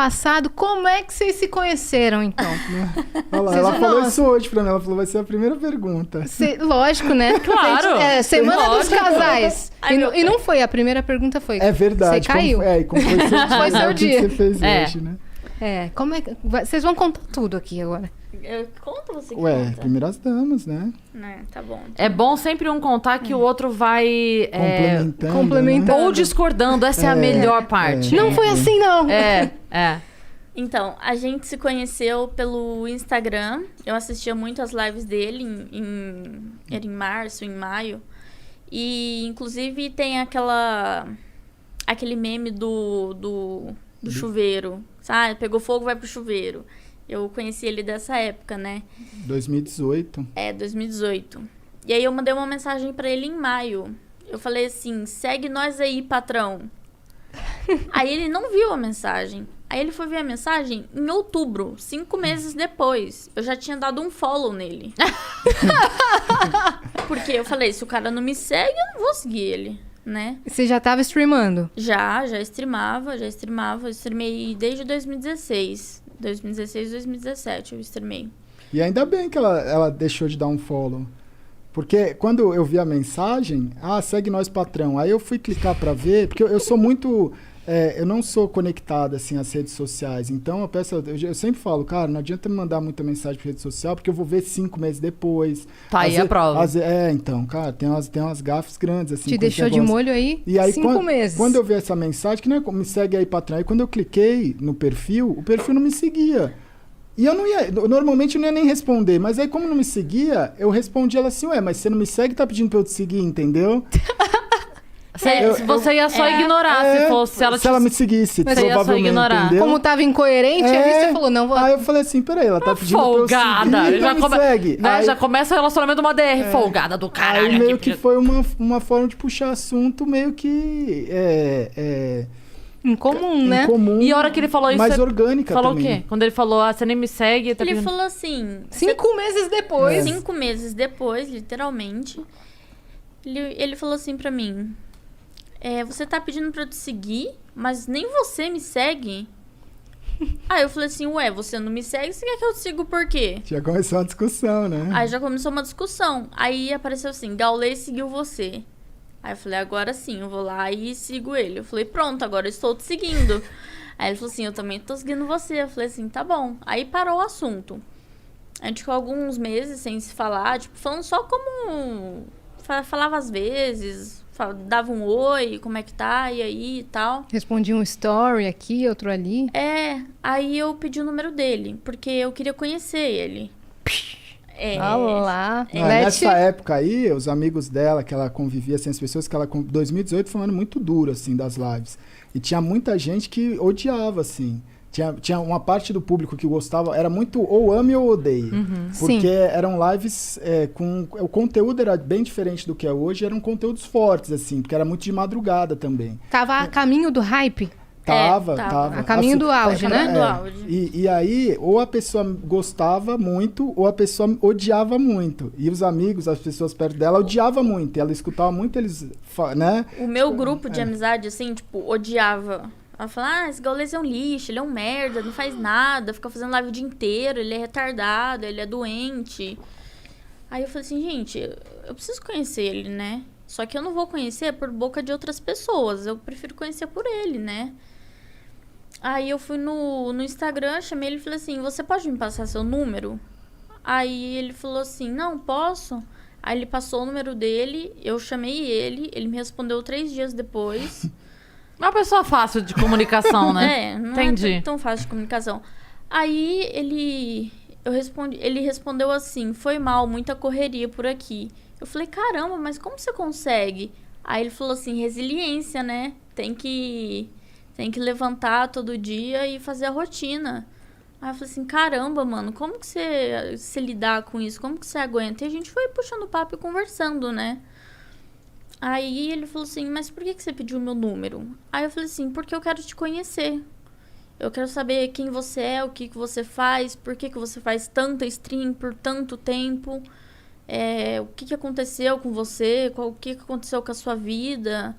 passado, como é que vocês se conheceram, então? Olha lá, ela falou isso hoje pra mim. Ela falou, vai ser a primeira pergunta. Lógico, né? Claro. Semana dos Lógico. casais. E não foi, a primeira pergunta foi. É verdade. Você caiu. Como foi seu dia. Foi seu O que dia. você fez hoje, né? Como é que... Vocês vão contar tudo aqui agora. Conta você que Ué, conta. primeiras damas, né? Tá bom. É bom sempre um contar que o outro vai... complementando. Ou discordando. Essa é a melhor parte. Não foi assim, não. Então, a gente se conheceu pelo Instagram. Eu assistia muito as lives dele era em março, em maio. E, inclusive, tem aquele meme do chuveiro. Sabe? Pegou fogo, vai pro chuveiro. Eu conheci ele dessa época, né? 2018. 2018. E aí eu mandei uma mensagem pra ele em maio. Eu falei assim, segue nós aí, patrão. Aí ele não viu a mensagem. Aí ele foi ver a mensagem em outubro, 5 meses depois. Eu já tinha dado um follow nele. Porque eu falei, se o cara não me segue, eu não vou seguir ele, né? Você já tava streamando? Já streamava. Eu streamei desde 2016. 2017 eu streamei. E ainda bem que ela deixou de dar um follow. Porque quando eu vi a mensagem, segue nós, patrão. Aí eu fui clicar pra ver, porque eu sou muito... eu não sou conectado, assim, às redes sociais. Então, eu sempre falo, cara, não adianta me mandar muita mensagem pra rede social, porque eu vou ver 5 meses depois. Tá aí a prova. Então, cara, tem umas gafes grandes, assim. Te deixou de molho aí, e aí 5 meses. Quando eu vi essa mensagem, que não é me segue aí, patrão. Aí quando eu cliquei no perfil, o perfil não me seguia. E eu não ia, normalmente eu não ia nem responder, mas aí como não me seguia, eu respondi ela assim, mas você não me segue, tá pedindo pra eu te seguir, entendeu? Você ia só ignorar se ela me seguisse, você ia só ignorar. Entendeu? Como tava incoerente, aí você falou, não vou... Aí eu falei assim, peraí, ela tá pedindo folgada. pra eu seguir, já me segue. Né, aí, já começa o relacionamento uma DR, folgada do caralho. Aí meio que foi uma forma de puxar assunto meio que... Incomum, né? Incomum, e a hora que ele falou isso... mais orgânica falou também. O quê? Quando ele falou, você nem me segue... Ele falou assim... 5 meses depois. 5 meses depois, literalmente. Ele falou assim pra mim... você tá pedindo pra eu te seguir, mas nem você me segue? Aí eu falei assim, você não me segue, você quer que eu te siga por quê? Já começou uma discussão, né? Aí já começou uma discussão. Aí apareceu assim, Gaulês seguiu você. Aí eu falei, agora sim, eu vou lá e sigo ele. Eu falei, pronto, agora eu estou te seguindo. Aí ele falou assim, eu também tô seguindo você. Eu falei assim, tá bom. Aí parou o assunto. A gente ficou alguns meses sem se falar, tipo, falando só como... Falava às vezes, dava um oi, como é que tá, e aí e tal. Respondia um story aqui, outro ali. Aí eu pedi o número dele, porque eu queria conhecer ele. Olá. Nessa época aí, os amigos dela, que ela convivia, assim, as pessoas que ela... 2018 foi um ano muito duro, assim, das lives. E tinha muita gente que odiava, assim. Tinha uma parte do público que gostava, era muito ou ame ou odeie. Porque eram lives com... O conteúdo era bem diferente do que é hoje, eram conteúdos fortes, assim, porque era muito de madrugada também. Tava a caminho do hype? Tava. A caminho do auge, né? Do auge. E aí, ou a pessoa gostava muito, ou a pessoa odiava muito. E os amigos, as pessoas perto dela, odiavam muito. E ela escutava muito eles, né? O meu grupo de amizade, assim, tipo, odiava. Ela fala, esse Gaulês é um lixo, ele é um merda, não faz nada, fica fazendo live o dia inteiro, ele é retardado, ele é doente. Aí eu falei assim, gente, eu preciso conhecer ele, né? Só que eu não vou conhecer por boca de outras pessoas, eu prefiro conhecer por ele, né? Aí eu fui no Instagram, chamei ele e falei assim, você pode me passar seu número? Aí ele falou assim, não, posso. Aí ele passou o número dele, eu chamei ele me respondeu 3 dias depois. Uma pessoa fácil de comunicação, né? Não Entendi. é tão fácil de comunicação. Aí ele respondeu assim, foi mal, muita correria por aqui. Eu falei, caramba, mas como você consegue? Aí ele falou assim, resiliência, né? Tem que levantar todo dia e fazer a rotina. Aí eu falei assim, caramba, mano, como que você lidar com isso? Como que você aguenta? E a gente foi puxando papo e conversando, né? Aí ele falou assim, mas por que você pediu o meu número? Aí eu falei assim, porque eu quero te conhecer. Eu quero saber quem você é, o que você faz, por que você faz tanta stream por tanto tempo. O que aconteceu com você, o que aconteceu com a sua vida.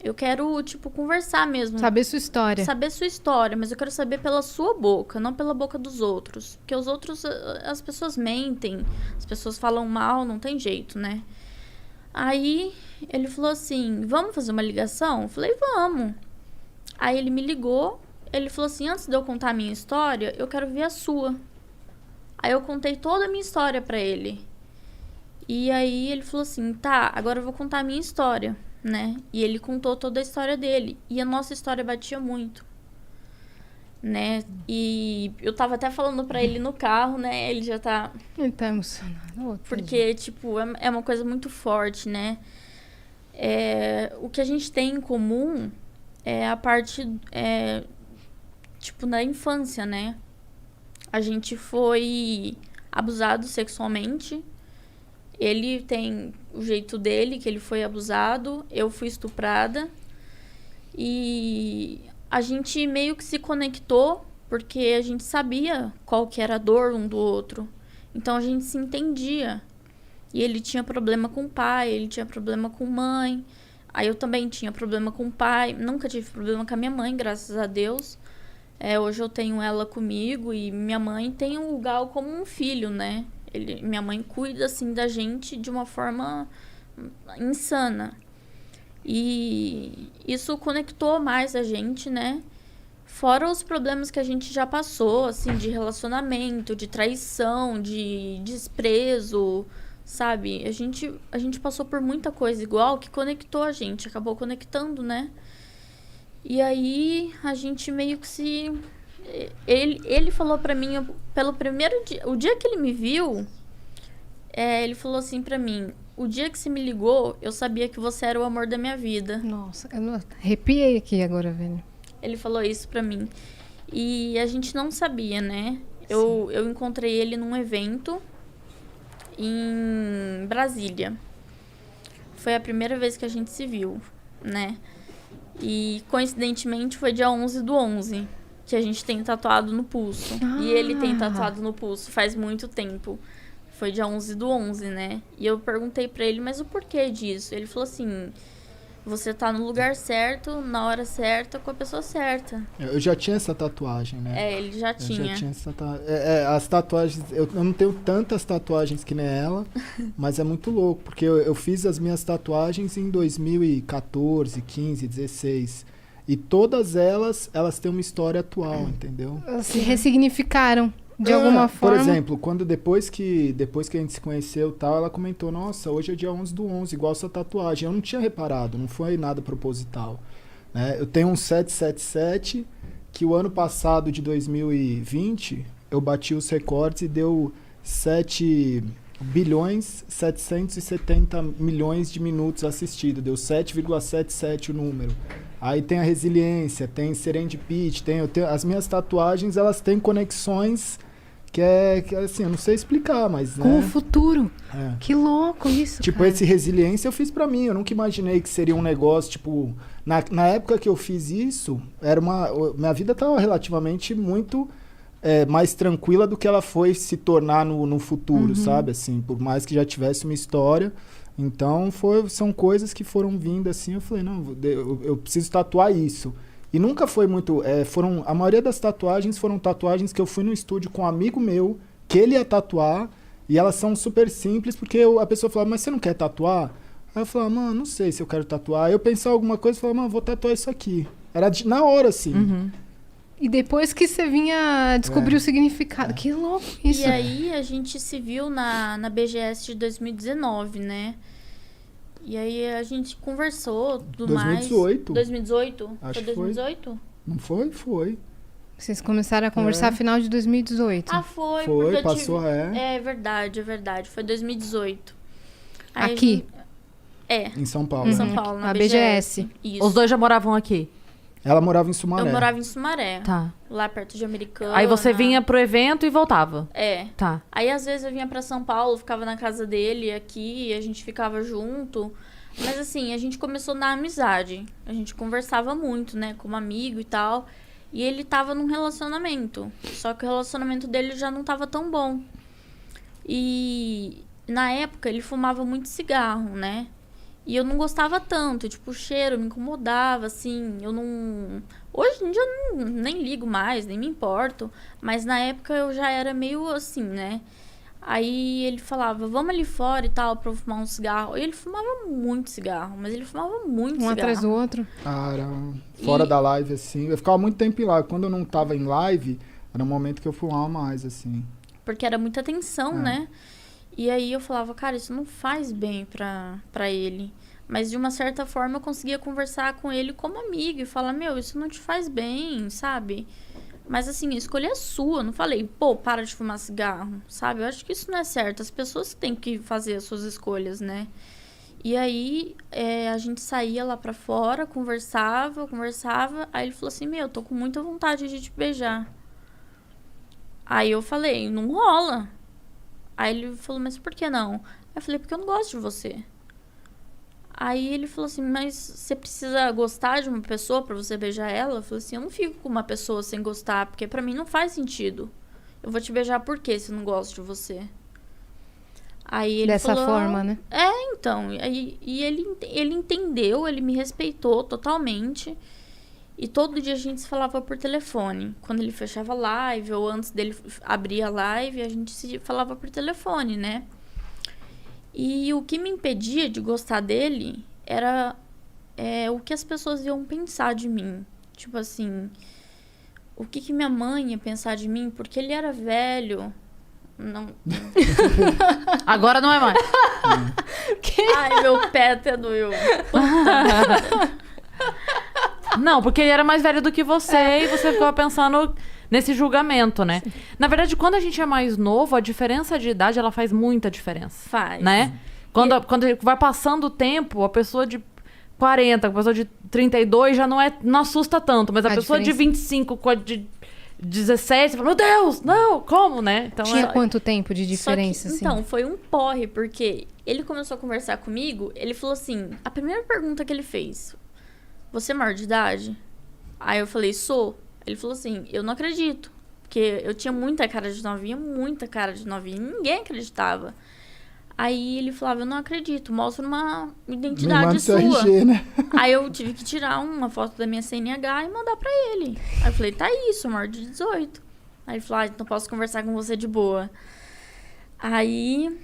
Eu quero, tipo, conversar mesmo. Saber sua história. Saber sua história, mas eu quero saber pela sua boca, não pela boca dos outros. Porque os outros, as pessoas mentem, as pessoas falam mal, não tem jeito, né? Aí ele falou assim, vamos fazer uma ligação? Eu falei, vamos. Aí ele me ligou, ele falou assim, antes de eu contar a minha história, eu quero ver a sua. Aí eu contei toda a minha história pra ele. E aí ele falou assim, tá, agora eu vou contar a minha história, né? E ele contou toda a história dele. E a nossa história batia muito, né? E eu tava até falando pra ele no carro, né? Ele já tá... Ele tá emocionado. Ô, Porque, tipo, é uma coisa muito forte, né? O que a gente tem em comum é a parte, tipo, na infância, né? A gente foi abusado sexualmente. Ele tem o jeito dele, que ele foi abusado. Eu fui estuprada. E a gente meio que se conectou, porque a gente sabia qual que era a dor um do outro. Então, a gente se entendia. E ele tinha problema com o pai, ele tinha problema com mãe. Aí eu também tinha problema com o pai. Nunca tive problema com a minha mãe, graças a Deus. Hoje eu tenho ela comigo e minha mãe tem o Gal como um filho, né? Minha mãe cuida, assim, da gente de uma forma insana. E isso conectou mais a gente, né? Fora os problemas que a gente já passou, assim, de relacionamento, de traição, de desprezo, sabe? A gente passou por muita coisa igual que conectou a gente, acabou conectando, né? E aí, a gente meio que se... Ele falou pra mim, pelo primeiro dia... O dia que ele me viu, ele falou assim pra mim... O dia que você me ligou, eu sabia que você era o amor da minha vida. Nossa, eu arrepiei aqui agora, velho. Ele falou isso pra mim. E a gente não sabia, né? Eu encontrei ele num evento em Brasília. Foi a primeira vez que a gente se viu, né? E, coincidentemente, foi dia 11/11, que a gente tem tatuado no pulso. E ele tem tatuado no pulso faz muito tempo. Foi dia 11/11, né? E eu perguntei pra ele, mas o porquê disso? Ele falou assim, você tá no lugar certo, na hora certa, com a pessoa certa. Eu já tinha essa tatuagem, né? Ele já tinha. Eu já tinha essa tatuagem. As tatuagens, eu não tenho tantas tatuagens que nem ela, mas é muito louco, porque eu fiz as minhas tatuagens em 2014, 15, 16. E todas elas têm uma história atual, entendeu? Se ressignificaram de alguma forma. Por exemplo, depois que a gente se conheceu e tal, ela comentou, nossa, hoje é dia 11/11, igual essa tatuagem. Eu não tinha reparado, não foi nada proposital, né? Eu tenho um 777, que o ano passado, de 2020, eu bati os recordes e deu 7.770 milhões de minutos assistidos. Deu 7,77 o número. Aí tem a resiliência, tem serendipity, as minhas tatuagens, elas têm conexões que assim, eu não sei explicar, mas... Com né? o futuro. É. Que louco isso, Tipo, cara. esse resiliência eu fiz pra mim, eu nunca imaginei que seria um negócio, tipo... Na época que eu fiz isso, minha vida tava relativamente muito mais tranquila do que ela foi se tornar no futuro, sabe? Assim, por mais que já tivesse uma história... Então, são coisas que foram vindo assim, eu falei, não, eu preciso tatuar isso. E nunca foi muito... a maioria das tatuagens foram tatuagens que eu fui no estúdio com um amigo meu, que ele ia tatuar, e elas são super simples, porque a pessoa falava, mas você não quer tatuar? Aí eu falava, mano, não sei se eu quero tatuar. Aí eu pensava alguma coisa e falava, mano, vou tatuar isso aqui. Era na hora, assim. E depois que você vinha descobrir o significado. Que louco isso. E aí a gente se viu na BGS de 2019, né? E aí a gente conversou, tudo 2018. mais. 2018? Acho Foi que foi. 2018? Não foi? Foi. Vocês começaram a conversar no final de 2018. Ah, foi. Foi, porque eu passou, É verdade. Foi 2018. Aí Aqui? Em São Paulo. Em São Paulo, na A BGS. Isso. Os dois já moravam aqui? Ela morava em Sumaré. Eu morava em Sumaré. Tá. Lá perto de Americana. Aí você vinha pro evento e voltava? Tá. Aí, às vezes, eu vinha pra São Paulo, ficava na casa dele aqui, a gente ficava junto. Mas, assim, a gente começou na amizade. A gente conversava muito, né, como amigo e tal. E ele tava num relacionamento. Só que o relacionamento dele já não tava tão bom. E, na época, ele fumava muito cigarro, né? E eu não gostava tanto, tipo, o cheiro me incomodava, assim, eu não... Hoje em dia eu nem ligo mais, nem me importo, mas na época eu já era meio assim, né? Aí ele falava, vamos ali fora e tal, pra eu fumar um cigarro. E ele fumava muito cigarro, mas ele fumava muito cigarro. Atrás do outro. Era fora da live, assim. Eu ficava muito tempo em live. Quando eu não tava em live, era um momento que eu fumava mais, assim. Porque era muita tensão, né? E aí eu falava, cara, isso não faz bem pra ele. Mas de uma certa forma eu conseguia conversar com ele como amigo e falar, meu, isso não te faz bem, sabe? Mas assim, a escolha é sua. Não falei, pô, para de fumar cigarro, sabe? Eu acho que isso não é certo. As pessoas têm que fazer as suas escolhas, né? E aí, a gente saía lá pra fora, conversava. Aí ele falou assim, meu, eu tô com muita vontade de te beijar. Aí eu falei, não rola. Aí ele falou, mas por que não? Aí eu falei, porque eu não gosto de você. Aí ele falou assim, mas você precisa gostar de uma pessoa pra você beijar ela? Eu falei assim, eu não fico com uma pessoa sem gostar, porque pra mim não faz sentido. Eu vou te beijar por quê se eu não gosto de você? Aí ele Dessa falou, forma, né? Então. E ele entendeu, ele me respeitou totalmente. E todo dia a gente se falava por telefone. Quando ele fechava a live, ou antes dele abrir a live, a gente se falava por telefone, né? E o que me impedia de gostar dele era o que as pessoas iam pensar de mim. Tipo assim, o que minha mãe ia pensar de mim, porque ele era velho. Não. Agora não é mais. Ai, meu pé até doeu. Não, porque ele era mais velho do que você e você ficava pensando nesse julgamento, né? Sim. Na verdade, quando a gente é mais novo, a diferença de idade, ela faz muita diferença. Faz. Né? Quando vai passando o tempo, a pessoa de 40, a pessoa de 32 já não assusta tanto, mas a pessoa de 25 com a de 17, você fala, meu Deus, não, como, né? Então, tinha quanto tempo de diferença, assim? Então, foi um porre, porque ele começou a conversar comigo, ele falou assim, a primeira pergunta que ele fez, você é maior de idade? Aí eu falei, sou. Ele falou assim, eu não acredito. Porque eu tinha muita cara de novinha, ninguém acreditava. Aí ele falava, eu não acredito, mostra uma identidade sua. RG, né? Aí eu tive que tirar uma foto da minha CNH e mandar pra ele. Aí eu falei, tá isso, maior de 18. Aí ele falou, então posso conversar com você de boa. Aí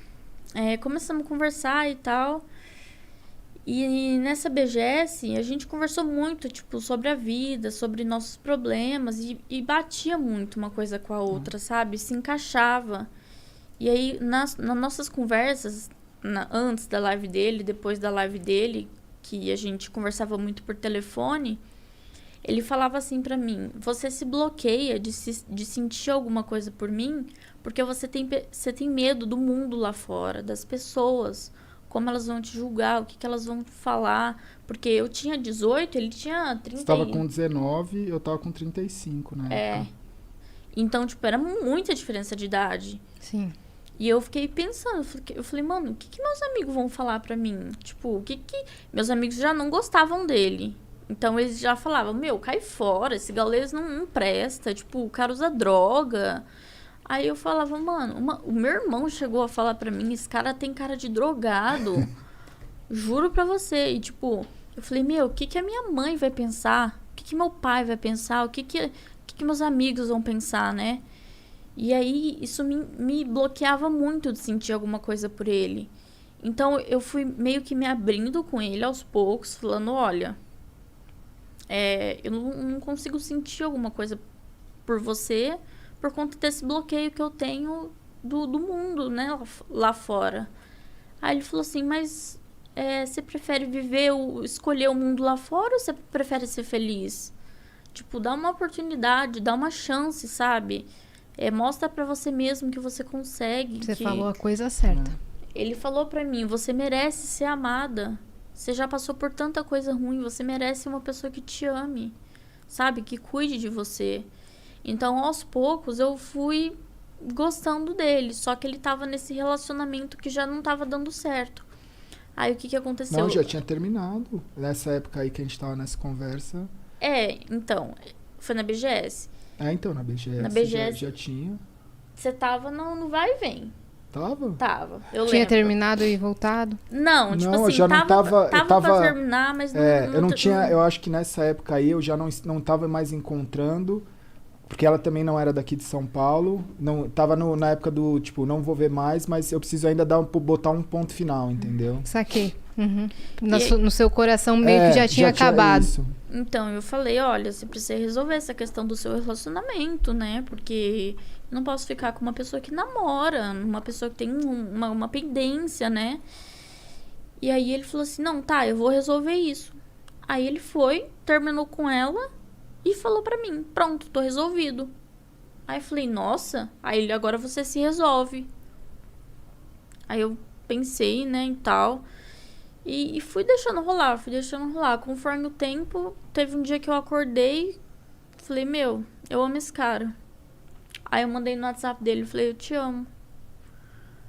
começamos a conversar e tal. E nessa BGS, a gente conversou muito, tipo, sobre a vida, sobre nossos problemas. E batia muito uma coisa com a outra, sabe? Se encaixava. E aí, nas nossas conversas, antes da live dele, depois da live dele, que a gente conversava muito por telefone, ele falava assim pra mim, você se bloqueia de sentir alguma coisa por mim, porque você tem medo do mundo lá fora, das pessoas, como elas vão te julgar, o que elas vão falar. Porque eu tinha 18, ele tinha 30. Você tava com 19, eu tava com 35 na época. Então, tipo, era muita diferença de idade. Sim. E eu fiquei pensando, eu falei, mano, o que meus amigos vão falar pra mim? Tipo, meus amigos já não gostavam dele. Então, eles já falavam, meu, cai fora, esse gaulês não presta, tipo, o cara usa droga. Aí eu falava, mano, o meu irmão chegou a falar pra mim, esse cara tem cara de drogado. Juro pra você. E, tipo, eu falei, meu, o que a minha mãe vai pensar? O que meu pai vai pensar? O que meus amigos vão pensar, né? E aí, isso me bloqueava muito de sentir alguma coisa por ele. Então, eu fui meio que me abrindo com ele aos poucos, falando, olha, eu não consigo sentir alguma coisa por você por conta desse bloqueio que eu tenho do mundo, né, lá fora. Aí ele falou assim, mas você prefere escolher o mundo lá fora ou você prefere ser feliz? Tipo, dá uma oportunidade, dá uma chance, sabe? Mostra pra você mesmo que você consegue. Você falou a coisa certa. Ele falou pra mim, você merece ser amada. Você já passou por tanta coisa ruim, você merece uma pessoa que te ame, sabe? Que cuide de você. Então, aos poucos, eu fui gostando dele. Só que ele tava nesse relacionamento que já não tava dando certo. Aí, o que aconteceu? Não, já tinha terminado. Nessa época aí que a gente tava nessa conversa. Então, foi na BGS. Então, na BGS. Na BGS já tinha. Você tava no vai e vem. Tava, eu Tinha lembro. terminado e voltado? Não, tipo Não, eu assim, já não tava- eu tava- pra terminar, mas não... Eu não tinha, eu acho que nessa época aí eu já não tava mais encontrando, porque ela também não era daqui de São Paulo, não tava na época do, tipo, não vou ver mais, mas eu preciso ainda botar um ponto final, entendeu? Saquei. Uhum. E- No seu coração meio que já tinha acabado. Isso. Então, eu falei, olha, você precisa resolver essa questão do seu relacionamento, né? Porque eu não posso ficar com uma pessoa que namora, uma pessoa que tem uma pendência, né? E aí ele falou assim, não, tá, eu vou resolver isso. Aí ele foi, terminou com ela e falou pra mim, pronto, tô resolvido. Aí eu falei, nossa, aí ele, agora você se resolve. Aí eu pensei, né, e tal... E fui deixando rolar. Conforme o tempo, teve um dia que eu acordei, falei, meu, eu amo esse cara. Aí eu mandei no WhatsApp dele, falei, eu te amo.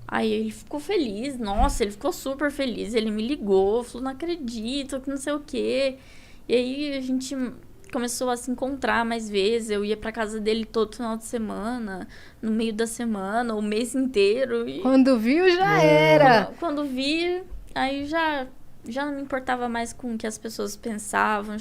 Aí ele ficou feliz, nossa, ele ficou super feliz. Ele me ligou, falou, não acredito, que não sei o quê. E aí a gente começou a se encontrar mais vezes. Eu ia pra casa dele todo final de semana, no meio da semana, o mês inteiro. E Quando viu, já era. quando vi, aí já não me importava mais com o que as pessoas pensavam,